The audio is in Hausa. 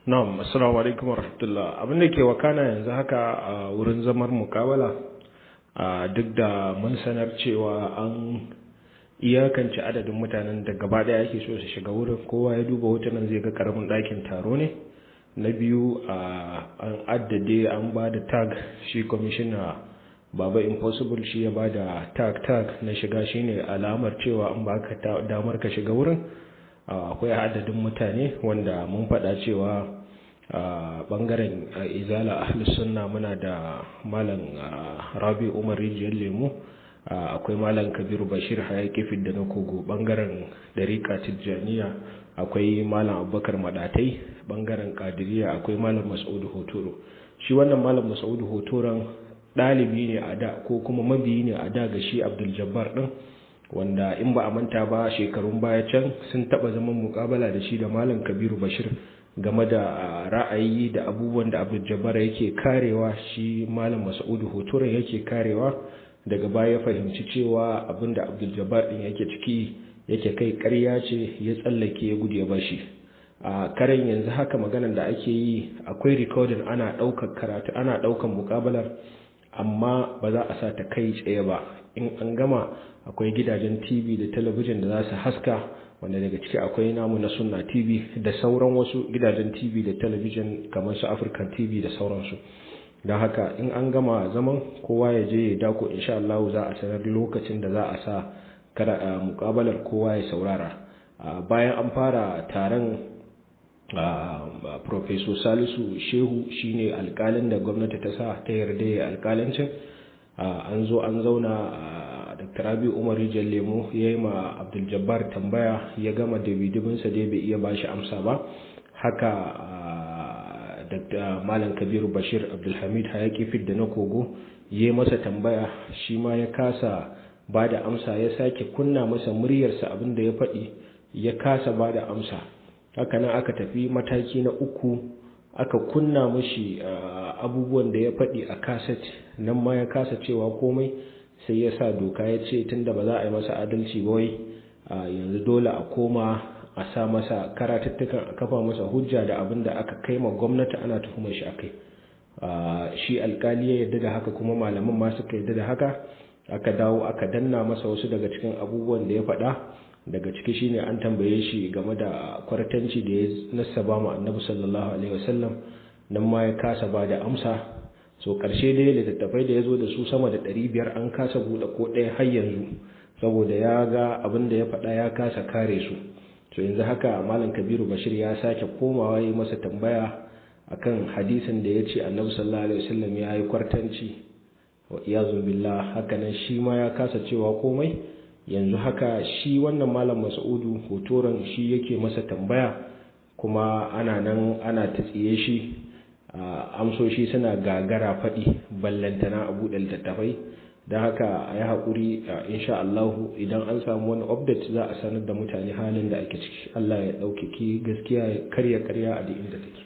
Na'am, assalamu alaikum warahmatullah. Abin da ke wakana yanzu haka a wurin zamar mukabala, duk da mun sanar cewa an iyakance adadin mutanen da gaba daya ake so su shiga wurin, kowa ya duba hotunan zai ga karamin ɗakin taro ne. Na biyu, an addade an ba da tag, shi kwamishina Baba Impossible shi ya ba da tag na shiga, shine alamar cewa an baka damar ka shiga wurin. Akwai adadin mutane wanda mun faɗa cewa bangaren izala ahlus sunna muna da malam Rabi Umar Rijiyar Lemu, akwai malam Kabiru Bashir Hayaki Fidda na Kogo. Bangaren Dariqa Tijjaniya akwai malam Abubakar Madatai. Bangaren Kadiriya akwai malam Mas'udu Hotoro. Shi wannan malam Mas'udu Hotoron ɗalibi ne a da, ko kuma mabiyi ne a da ga shi Abdul Jabbar din, wanda in ba a manta ba shekarun baya can sun taba zaman mukabala da shi da malam Kabiru Bashir game da ra'ayi da abubuwan da Abdul Jabbar yake karewa, shi malam Mas'udu Hotoron yake karewa. Daga baya ya fahimci cewa abinda Abdul Jabbar din yake ciki yake kai ƙarya ce, ya tsallake ya gudu ya bashi. A karen yanzu haka maganar da ake yi akwai recording, ana ɗaukar karatu, ana ɗaukar mukabalar, amma ba za a sa ta kai tsaye ba. In an gama akwai gidajen TV da talabijin da za su haska, wanda daga ciki akwai namu na Sunna TV da sauran wasu gidajen TV da talabijin kamar su African TV da sauransu. Don haka in an gama zaman, kowa ya je ya dako, insha Allah za a sanar lokacin da za a sa mukabalar, kowa ya saurara. Bayan an fara taron, Professor Salisu Shehu shine alƙalin da gwamnati ta sa ta yarda ya alƙalancin. An zo an zauna, Dr. Rabi Umar Rijiyar Lemo ya yi ma Abdul Jabbar tambaya, ya gama dabidibinsa dai bai iya bashi amsa ba. Haka Dr. Malam Kabiru Bashir Abdulhamid Hayaki Fidda na Kogo ya yi masa tambaya, shi ma ya kasa ba da amsa, ya sake kunna masa muryarsa abin da ya faɗi, ya kasa ba da amsa. Haka nan aka tafi mataki na uku, aka kunna mashi abubuwan da ya faɗi a kaset, nan ma ya kasa cewa komai. Sai ya sa doka ya ce tunda ba za a yi masa adalci ba, wai yanzu dole a koma a sa masa karatuttukan, a kafa masa hujja da abin da aka kai ma gwamnati ana tuhumar shi akai. Shi alkali ya yarda da haka, kuma malaman ma suka yarda da haka. Aka dawo aka danna masa wasu daga cikin abubuwan da ya faɗa. Daga ciki shine an tambaye shi game da kwartanci da ya nasaba ma Annabi sallallahu alaihi wasallam, nan ma ya kasa ba da amsa. So karshe dai littattafai da ya zo da su sama da 500 an kasa buɗe ko ɗaya har yanzu, saboda ya ga abin da ya faɗa ya kasa kare su. So yanzu haka malam Kabiru Bashir ya sake komawa yi masa tambaya akan hadisin da ya ce Annabi sallallahu alaihi wasallam ya yi kwartanci, wa iyazu billah. Haka nan shi ma ya kasa cewa komai. Yanzu haka shi wannan malam Mas'udu Hotoron shi yake masa tambaya, kuma ana nan ana tsiye shi, amsoshi suna gagara faɗi, ballantana a buɗe littattafai. Don haka a yi haƙuri, insha Allah idan an samu wani update za a sanar da mutane halin da ake ciki. Allah ya ɗaukaki gaskiya, ya karya ƙarya a duk inda take.